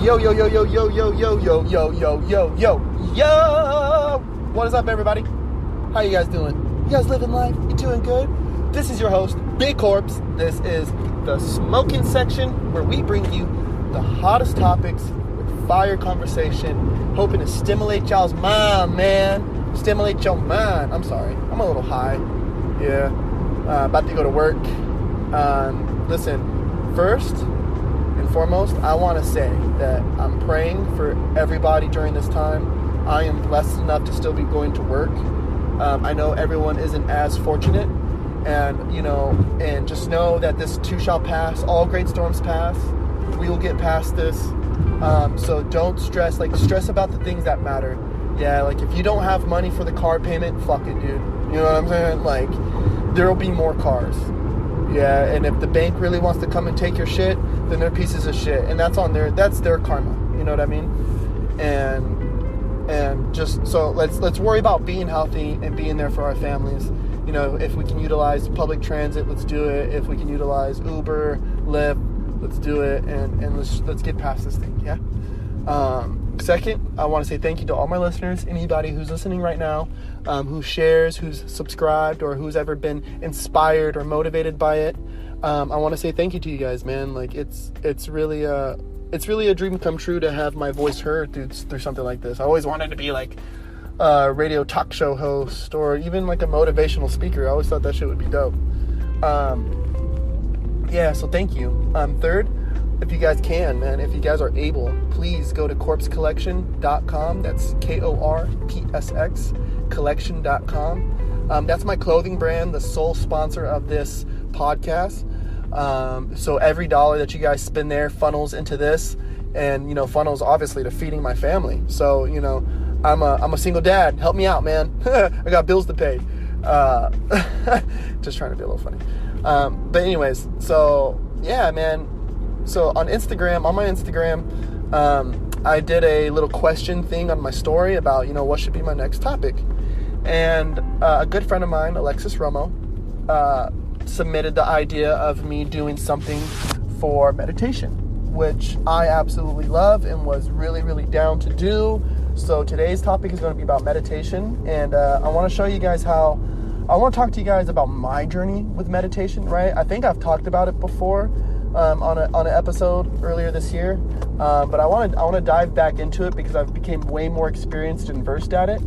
Yo. What is up, everybody? How you guys doing? You guys living life? You doing good? This is your host, Big Corpse. This is the smoking section where we bring you the hottest topics with fire conversation, hoping to stimulate y'all's mind, man. Stimulate your mind. I'm sorry. I'm a little high. Yeah. About to go to work. Listen, first and foremost, I want to say that I'm praying for everybody during this time. I am blessed enough to still be going to work. I know everyone isn't as fortunate, and just know that this too shall pass. All great storms pass. We will get past this. So don't stress. Stress about the things that matter. Yeah, if you don't have money for the car payment, fuck it, dude. You know what I'm saying? There will be more cars. Yeah, and if the bank really wants to come and take your shit, then they're pieces of shit, and that's their karma. You know what I mean? And just so let's worry about being healthy and being there for our families. You know, if we can utilize public transit, let's do it. If we can utilize Uber, Lyft, let's do it, and let's get past this thing. Yeah. Second, I want to say thank you to all my listeners, anybody who's listening right now, who shares, who's subscribed, or who's ever been inspired or motivated by it. I want to say thank you to you guys, man. It's really a dream come true to have my voice heard through something like this. I always wanted to be a radio talk show host or even a motivational speaker. I always thought that shit would be dope. So thank you. Third, if you guys can, man, if you guys are able, please go to corpsecollection.com. That's KORPSX collection.com. That's my clothing brand, the sole sponsor of this podcast. So every dollar that you guys spend there funnels into this, and funnels obviously to feeding my family. So I'm a single dad. Help me out, man. I got bills to pay. Just trying to be a little funny. But anyways, so yeah, man. So on my Instagram, I did a little question thing on my story about, what should be my next topic. And a good friend of mine, Alexis Romo, submitted the idea of me doing something for meditation, which I absolutely love and was really, really down to do. So today's topic is going to be about meditation. And I want to show you guys I want to talk to you guys about my journey with meditation, right? I think I've talked about it before. On an episode earlier this year, but I want to dive back into it because I've become way more experienced and versed at it.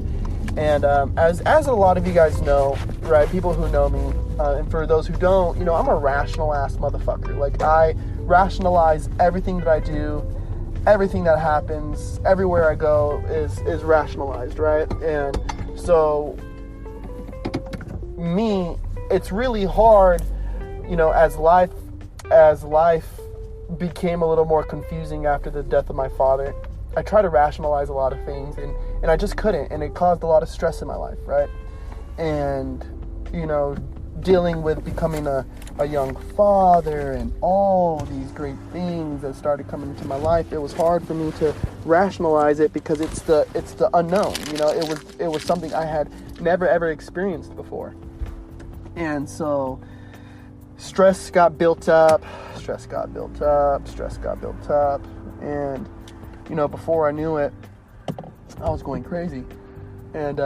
And as a lot of you guys know, right, people who know me, and for those who don't, I'm a rational ass motherfucker. I rationalize everything that I do, everything that happens, everywhere I go is rationalized, right? And so it's really hard, as life became a little more confusing after the death of my father. I try to rationalize a lot of things, and I just couldn't, and it caused a lot of stress in my life, right? And, dealing with becoming a young father and all these great things that started coming into my life, it was hard for me to rationalize it because it's the unknown. It was something I had never ever experienced before. And so stress got built up, and, before I knew it, I was going crazy. And,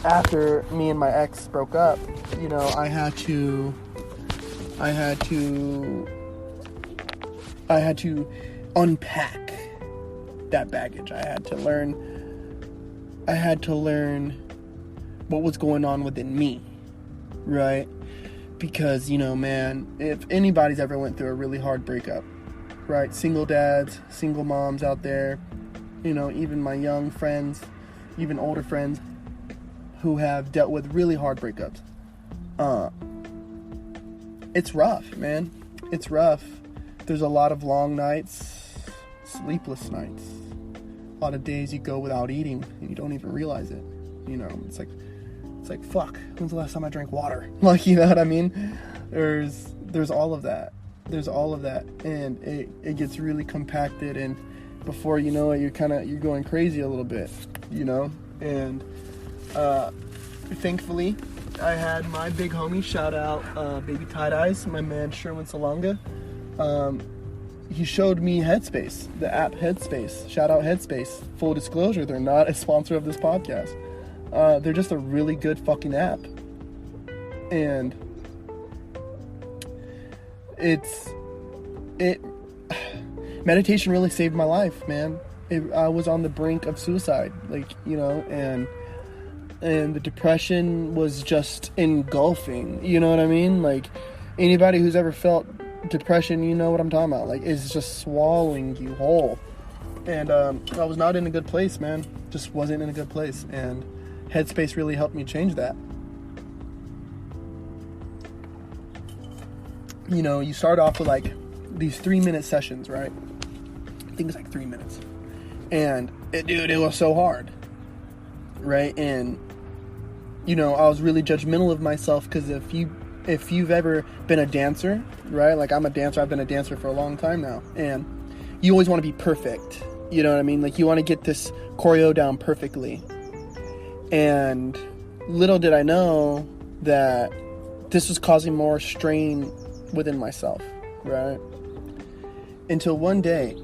after me and my ex broke up, I had to unpack that baggage. I had to learn what was going on within me. Right? Because, man, if anybody's ever went through a really hard breakup, right? Single dads, single moms out there, even my young friends, even older friends who have dealt with really hard breakups. It's rough, man. It's rough. There's a lot of long nights, sleepless nights, a lot of days you go without eating and you don't even realize it. It's like, fuck, when's the last time I drank water? You know what I mean? There's all of that. And it gets really compacted, and before you know it, you're going crazy a little bit, and thankfully I had my big homie, shout out Baby Tie Dyes, my man Sherwin Salonga. he showed me Headspace, the app Headspace. Shout out Headspace. Full disclosure, they're not a sponsor of this podcast. They're just a really good fucking app. And meditation really saved my life, man. I was on the brink of suicide, like, you know, and the depression was just engulfing, you know what I mean? Like, anybody who's ever felt depression, you know what I'm talking about. Like, it's just swallowing you whole. And I was not in a good place, man. Just wasn't in a good place. And Headspace really helped me change that. You know, you start off with like these 3-minute sessions, right? I think it's like 3 minutes. And it was so hard, right? And, you know, I was really judgmental of myself, because if you've ever been a dancer, right? Like, I'm a dancer. I've been a dancer for a long time now. And you always want to be perfect. You know what I mean? Like, you want to get this choreo down perfectly. And little did I know that this was causing more strain within myself, right? Until one day,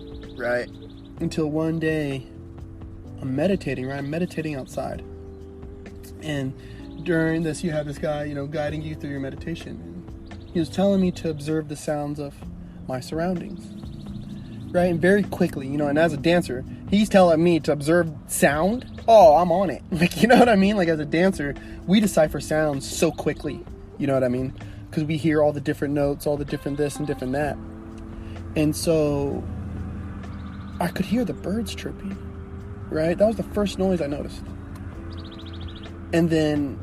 I'm meditating, right? I'm meditating outside. And during this, you have this guy, you know, guiding you through your meditation. And he was telling me to observe the sounds of my surroundings, right? And very quickly, you know, and as a dancer, he's telling me to observe sound. Oh, I'm on it. Like, you know what I mean? Like, as a dancer, we decipher sounds so quickly. You know what I mean? Because we hear all the different notes, all the different this and different that. And so I could hear the birds chirping, right? That was the first noise I noticed. And then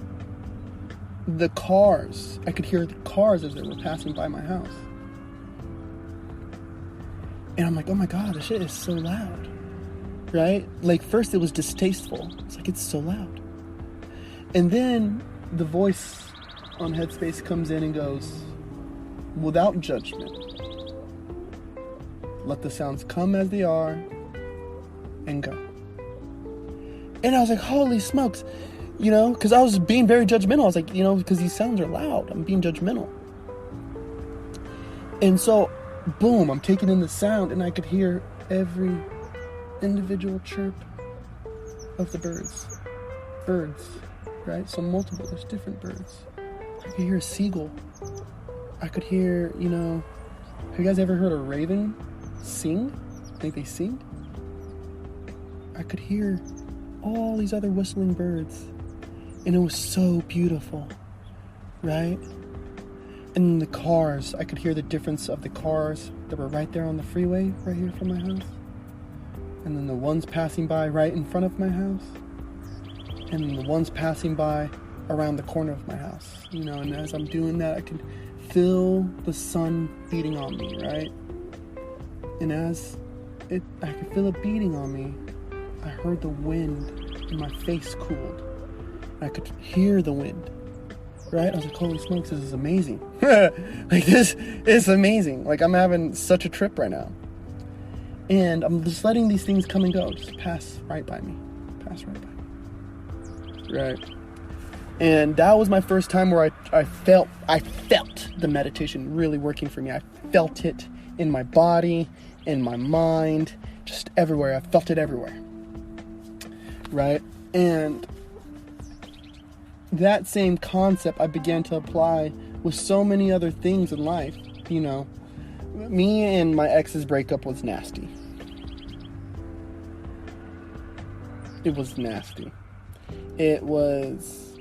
the cars, I could hear the cars as they were passing by my house. And I'm like, oh my God, this shit is so loud, right? Like, first it was distasteful. It's like, it's so loud. And then the voice on Headspace comes in and goes, without judgment, let the sounds come as they are and go. And I was like, holy smokes, you know, because I was being very judgmental. I was like, you know, because these sounds are loud, I'm being judgmental. And so, boom, I'm taking in the sound, and I could hear every individual chirp of the birds, right? So multiple, there's different birds. I could hear a seagull. I could hear, you know, have you guys ever heard a raven sing? I think they sing. I could hear all these other whistling birds, and it was so beautiful, right? And the cars, I could hear the difference of the cars that were right there on the freeway, right here from my house, and then the ones passing by right in front of my house, and then the ones passing by around the corner of my house, you know. And as I'm doing that, I can feel the sun beating on me, right? And as I could feel it beating on me, I heard the wind, and my face cooled. I could hear the wind, right? I was like, holy smokes, this is amazing. Like, this is amazing. Like, I'm having such a trip right now. And I'm just letting these things come and go, just pass right by me. Right. And that was my first time where I felt the meditation really working for me. I felt it in my body, in my mind, just everywhere. I felt it everywhere. Right? And that same concept I began to apply with so many other things in life. You know, me and my ex's breakup was nasty. It was nasty. It was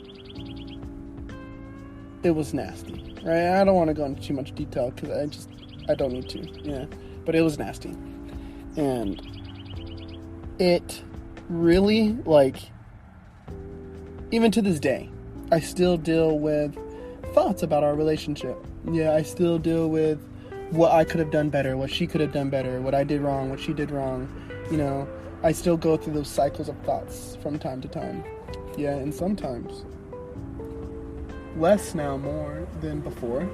nasty, right? I don't want to go into too much detail because I don't need to, yeah. But it was nasty. And it really, like, even to this day, I still deal with thoughts about our relationship. Yeah, I still deal with what I could have done better, what she could have done better, what I did wrong, what she did wrong. You know, I still go through those cycles of thoughts from time to time. Yeah, and sometimes, less now, more than before,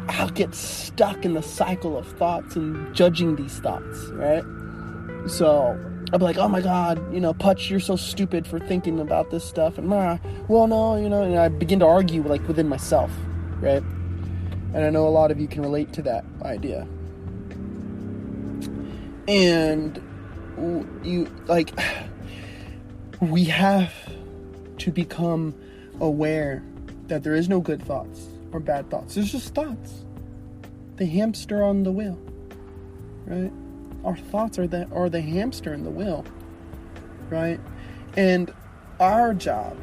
I'll get stuck in the cycle of thoughts and judging these thoughts, right? So I'll be like, oh my God, you know, Putch, you're so stupid for thinking about this stuff. And, well, no, you know, and I begin to argue, like, within myself, right? And I know a lot of you can relate to that idea. And we have to become aware that there is no good thoughts or bad thoughts. There's just thoughts. The hamster on the wheel, right? Our thoughts are the hamster in the wheel, right? And our job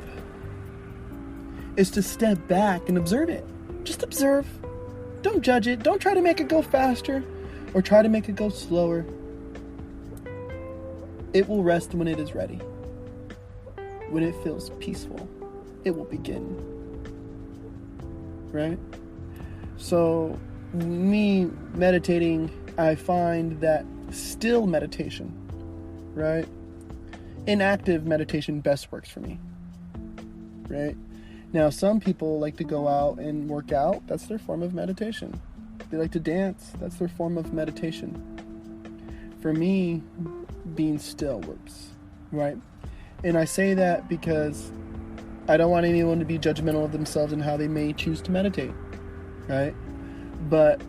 is to step back and observe it. Just observe. Don't judge it. Don't try to make it go faster or try to make it go slower. It will rest when it is ready. When it feels peaceful, it will begin. Right? So, me meditating, I find that still meditation, right? Inactive meditation best works for me. Right? Now, some people like to go out and work out. That's their form of meditation. They like to dance. That's their form of meditation. For me, being still works, right? And I say that because I don't want anyone to be judgmental of themselves and how they may choose to meditate, right? But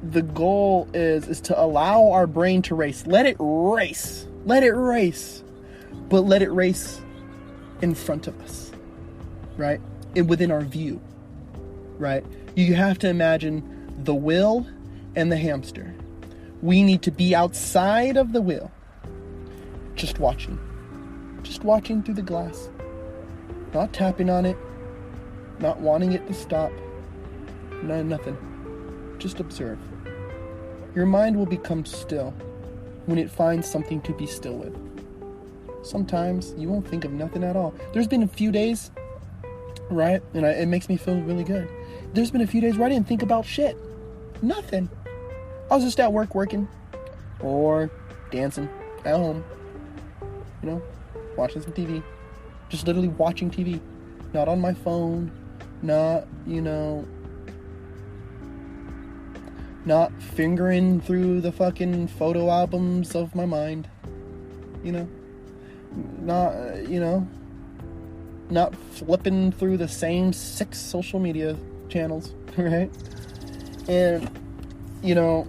the goal is to allow our brain to race. Let it race. Let it race. But let it race in front of us, right? And within our view, right? You have to imagine the wheel and the hamster. We need to be outside of the wheel, just watching through the glass, not tapping on it, not wanting it to stop, nothing. Just observe. Your mind will become still when it finds something to be still with. Sometimes you won't think of nothing at all. There's been a few days, right? And it makes me feel really good. There's been a few days where I didn't think about shit. Nothing. I was just at work working or dancing at home, watching some TV. Just literally watching TV. Not on my phone. Not fingering through the fucking photo albums of my mind. Not flipping through the same 6 social media channels, right? And, I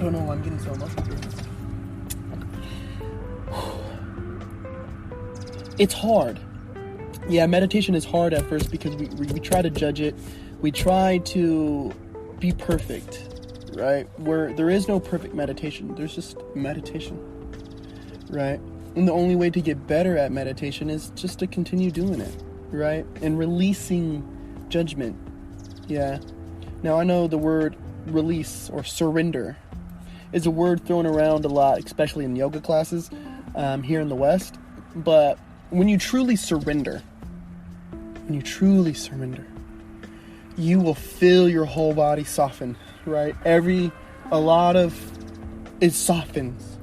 don't know why I'm getting so emotional through this. It's hard. Yeah, meditation is hard at first because we try to judge it. We try to be perfect, right? Where there is no perfect meditation. There's just meditation, right? And the only way to get better at meditation is just to continue doing it, right? And releasing judgment. Yeah. Now, I know the word release or surrender is a word thrown around a lot, especially in yoga classes here in the West. But when you truly surrender, you will feel your whole body soften, right? It softens.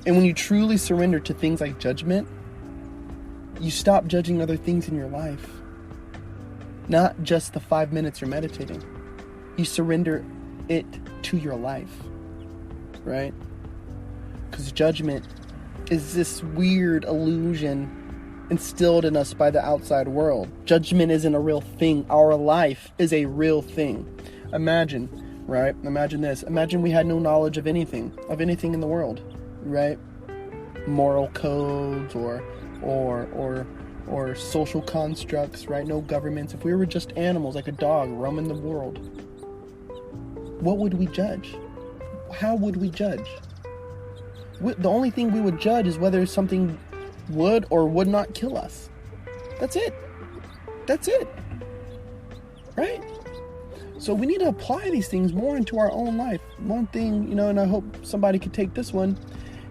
And when you truly surrender to things like judgment, you stop judging other things in your life. Not just the 5 minutes you're meditating. You surrender it to your life, right? Because judgment is this weird illusion instilled in us by the outside world. Judgment isn't a real thing. Our life is a real thing. Imagine, right? Imagine this. Imagine we had no knowledge of anything in the world, right? Moral codes or social constructs, right? No governments. If we were just animals like a dog roaming the world, what would we judge? How would we judge? The only thing we would judge is whether something would or would not kill us. That's it. Right? So we need to apply these things more into our own life. One thing, and I hope somebody could take this one,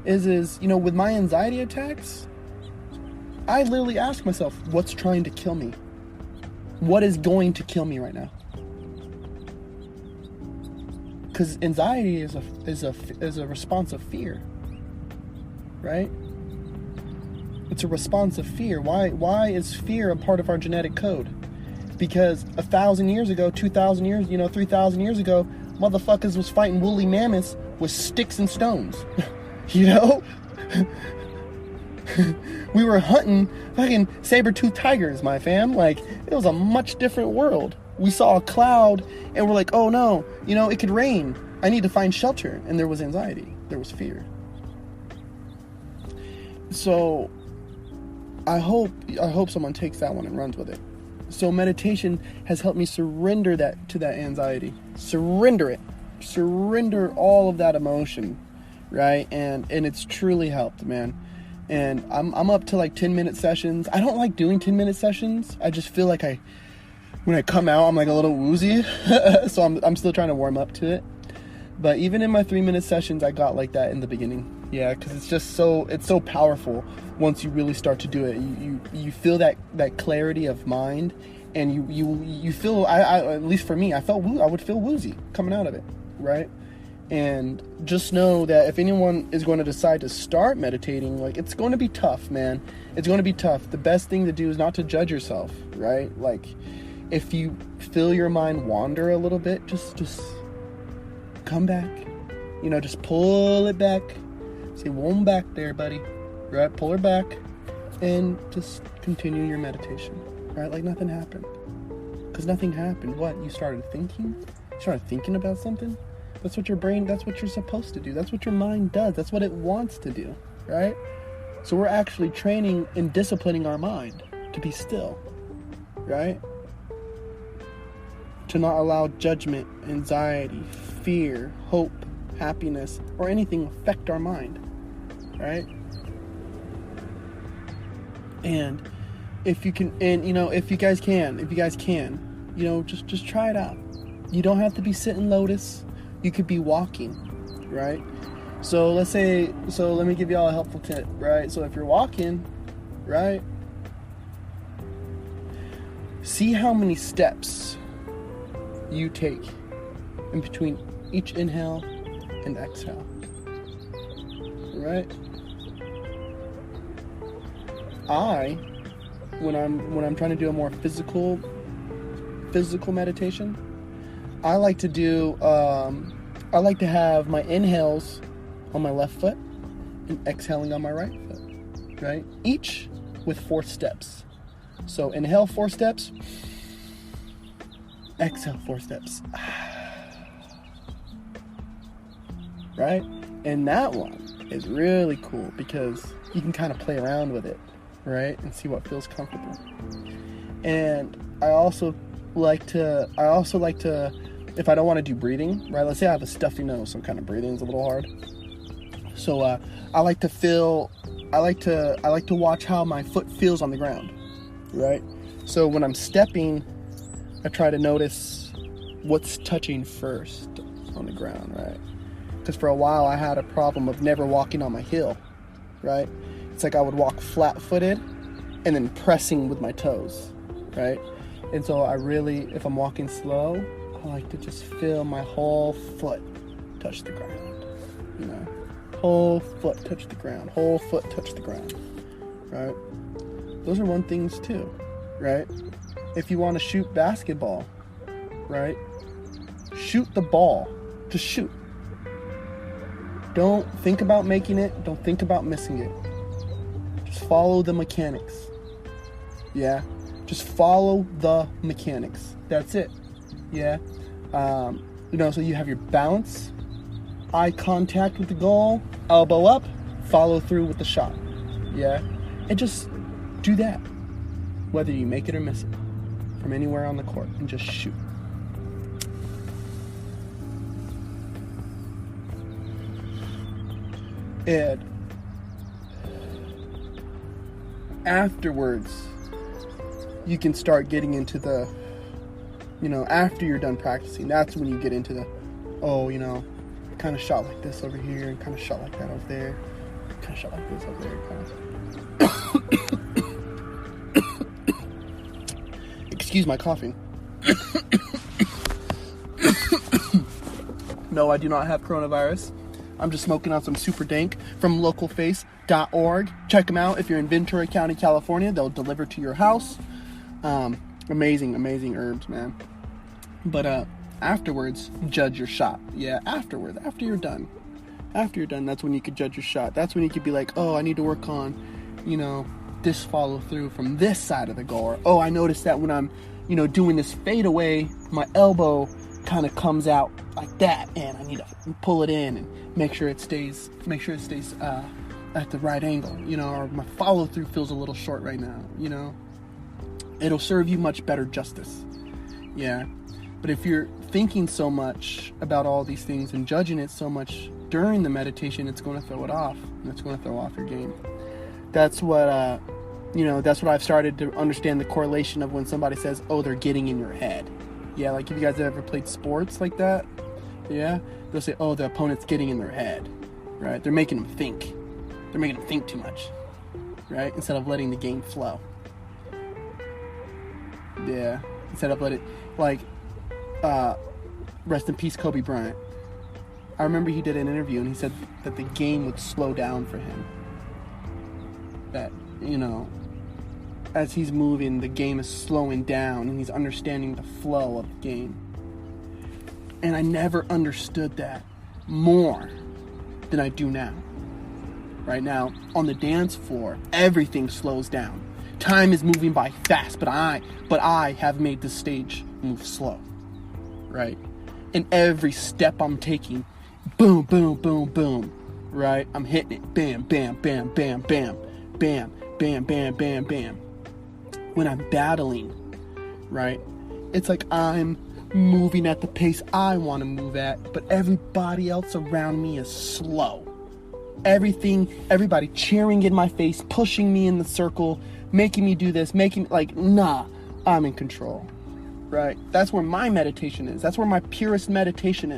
is with my anxiety attacks, I literally ask myself, what's trying to kill me? What is going to kill me right now? Because anxiety is a response of fear, right? It's a response of fear. Why is fear a part of our genetic code? Because 1,000 years ago, 2,000 years, 3,000 years ago, motherfuckers was fighting woolly mammoths with sticks and stones. We were hunting fucking saber-toothed tigers, my fam. Like, it was a much different world, We saw a cloud and we're like, oh no, it could rain. I need to find shelter. And there was anxiety. There was fear. So I hope someone takes that one and runs with it. So meditation has helped me surrender that to that anxiety. Surrender it. Surrender all of that emotion, right? And it's truly helped, man. And I'm up to like 10-minute sessions. I don't like doing 10-minute sessions. I just feel like when I come out, I'm like a little woozy. So I'm still trying to warm up to it. But even in my 3-minute sessions, I got like that in the beginning. Yeah, because it's just so powerful once you really start to do it. You feel that clarity of mind, and you feel, I at least for me, I would feel woozy coming out of it, right? And just know that if anyone is going to decide to start meditating, like, it's going to be tough, man. It's going to be tough. The best thing to do is not to judge yourself, right? Like, if you feel your mind wander a little bit, just come back. Just pull it back. Say, one back there, buddy. Right? Pull her back and just continue your meditation. Right? Like nothing happened. Because nothing happened. What? You started thinking? You started thinking about something? That's what that's what you're supposed to do. That's what your mind does. That's what it wants to do. Right? So we're actually training and disciplining our mind to be still. Right? To not allow judgment, anxiety, fear, hope, happiness, or anything affect our mind, right? And if you can, if you guys can, just try it out. You don't have to be sitting lotus. You could be walking, right? So let me give y'all a helpful tip, right? So if you're walking, right, see how many steps you take in between each inhale and exhale, right? When I'm trying to do a more physical meditation, I like to have my inhales on my left foot and exhaling on my right foot, right? Each with 4 steps. So inhale 4 steps, exhale 4 steps. Right? And that one is really cool because you can kind of play around with it, right? And see what feels comfortable. And I also like to, if I don't want to do breathing, right? Let's say I have a stuffy nose, so kind of breathing is a little hard. So I like to watch how my foot feels on the ground, right? So when I'm stepping, I try to notice what's touching first on the ground, right? Because for a while I had a problem of never walking on my heel, right? It's like I would walk flat-footed and then pressing with my toes, right? And so if I'm walking slow, I like to just feel my whole foot touch the ground, whole foot touch the ground, whole foot touch the ground, right? Those are one things too, right? If you want to shoot basketball, right? Shoot the ball, just shoot. Don't think about making it. Don't think about missing it. Just follow the mechanics. Yeah. Just follow the mechanics. That's it. Yeah. So you have your bounce, eye contact with the goal, elbow up, follow through with the shot. Yeah. And just do that. Whether you make it or miss it. From anywhere on the court. And just shoot. And afterwards, you can start getting into the, after you're done practicing, that's when you get into the, kind of shot like this over here, and kind of shot like that over there, kind of shot like this over there, Excuse my coughing. No, I do not have coronavirus. I'm just smoking on some Super Dank from localface.org. Check them out if you're in Ventura County, California. They'll deliver to your house. Amazing herbs, man. But afterwards, judge your shot. Yeah, afterwards, after you're done, that's when you could judge your shot. That's when you could be like, oh, I need to work on, this follow through from this side of the goal. Or, oh, I noticed that when I'm doing this fade away, my elbow kind of comes out like that, and I need to pull it in and make sure it stays at the right angle, or my follow through feels a little short right now, it'll serve you much better justice. Yeah. But if you're thinking so much about all these things and judging it so much during the meditation, it's going to throw it off, and it's going to throw off your game. That's what I've started to understand, the correlation of when somebody says, oh, they're getting in your head. Yeah, like if you guys have ever played sports like that, yeah, they'll say, oh, the opponent's getting in their head, right? They're making them think. They're making them think too much, right? Instead of letting the game flow. Yeah, instead of rest in peace, Kobe Bryant. I remember he did an interview and he said that the game would slow down for him. That, as he's moving, the game is slowing down and he's understanding the flow of the game. And I never understood that more than I do now. Right now, on the dance floor, everything slows down. Time is moving by fast, but I have made the stage move slow. Right? And every step I'm taking, boom, boom, boom, boom. Right? I'm hitting it. Bam, bam, bam, bam, bam. Bam, bam, bam, bam, bam. When I'm battling, right, it's like I'm moving at the pace I want to move at, but everybody else around me is slow. Everybody cheering in my face, pushing me in the circle, making me do this, nah, I'm in control, right? That's where my meditation is. That's where my purest meditation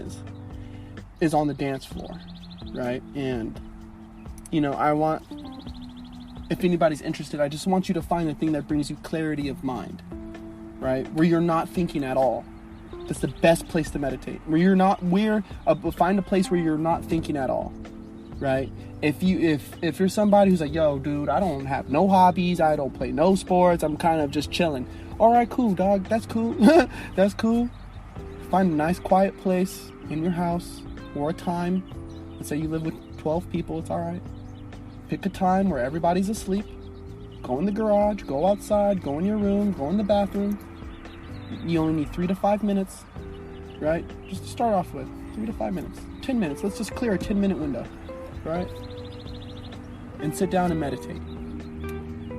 is on the dance floor, right? And, if anybody's interested, I just want you to find the thing that brings you clarity of mind, right? Where you're not thinking at all. That's the best place to meditate. Find a place where you're not thinking at all, right? If you're somebody who's like, yo, dude, I don't have no hobbies, I don't play no sports, I'm kind of just chilling. All right, cool, dog. That's cool. That's cool. Find a nice quiet place in your house or a time. Let's say you live with 12 people. It's all right. Pick a time where everybody's asleep. Go in the garage, go outside, go in your room, go in the bathroom. You only need 3 to 5 minutes, right? Just to start off with, 3 to 5 minutes. 10 minutes, let's just clear a 10-minute window, right? And sit down and meditate.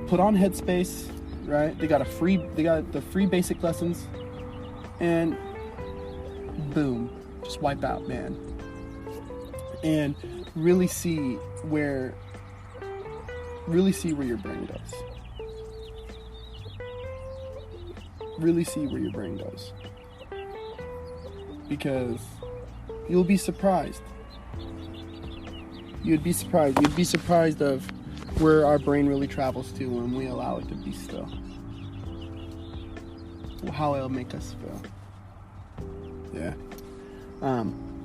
Put on Headspace, right? They got the free basic lessons, and boom, just wipe out, man. And really see where your brain goes. Really see where your brain goes. Because you'll be surprised. You'd be surprised of where our brain really travels to when we allow it to be still. How it'll make us feel. Yeah.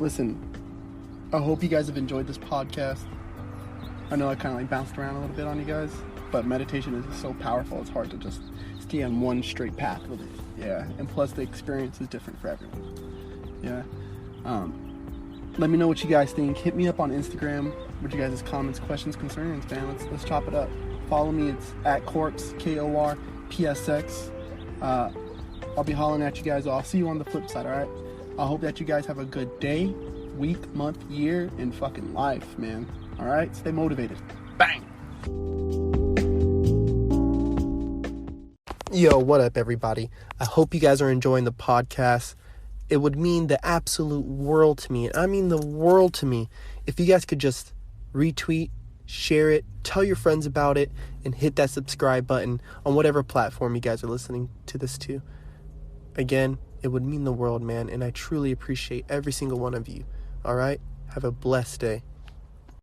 Listen, I hope you guys have enjoyed this podcast. I know I kind of bounced around a little bit on you guys, but meditation is so powerful, it's hard to just stay on one straight path with it. Yeah, and plus the experience is different for everyone. Yeah. Let me know what you guys think. Hit me up on Instagram with you guys' comments, questions, concerns, man. Let's chop it up. Follow me. It's at Korpsx, KORPSX. I'll be hollering at you guys. I'll see you on the flip side, all right? I hope that you guys have a good day, week, month, year, and fucking life, man. All right? Stay motivated. Bang! Yo, what up, everybody? I hope you guys are enjoying the podcast. It would mean the absolute world to me, and I mean the world to me, if you guys could just retweet, share it, tell your friends about it, and hit that subscribe button on whatever platform you guys are listening to this to. Again, it would mean the world, man, and I truly appreciate every single one of you. All right? Have a blessed day.